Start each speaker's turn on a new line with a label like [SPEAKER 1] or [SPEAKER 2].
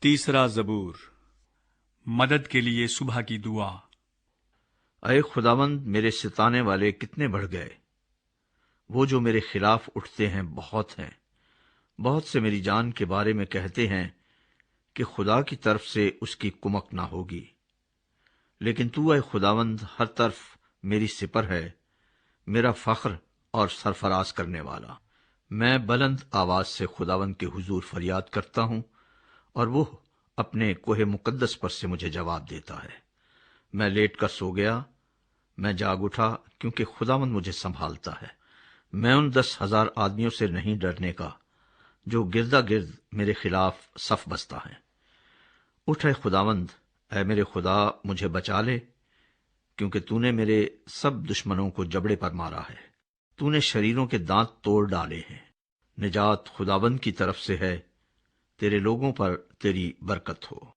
[SPEAKER 1] تیسرا زبور، مدد کے لیے صبح کی دعا۔
[SPEAKER 2] اے خداوند، میرے ستانے والے کتنے بڑھ گئے، وہ جو میرے خلاف اٹھتے ہیں بہت ہیں۔ بہت سے میری جان کے بارے میں کہتے ہیں کہ خدا کی طرف سے اس کی کمک نہ ہوگی، لیکن تو اے خداوند ہر طرف میری سپر ہے، میرا فخر اور سرفراز کرنے والا۔ میں بلند آواز سے خداوند کے حضور فریاد کرتا ہوں، اور وہ اپنے کوہ مقدس پر سے مجھے جواب دیتا ہے۔ میں لیٹ کر سو گیا، میں جاگ اٹھا، کیونکہ خداوند مجھے سنبھالتا ہے۔ میں ان 10,000 آدمیوں سے نہیں ڈرنے کا جو گردا گرد میرے خلاف صف بستا ہے۔ اٹھ اے خداوند، اے میرے خدا، مجھے بچا لے، کیونکہ تو نے میرے سب دشمنوں کو جبڑے پر مارا ہے۔ تو نے شریروں کے دانت توڑ ڈالے ہیں۔ نجات خداوند کی طرف سے ہے، تیرے لوگوں پر تیری برکت ہو۔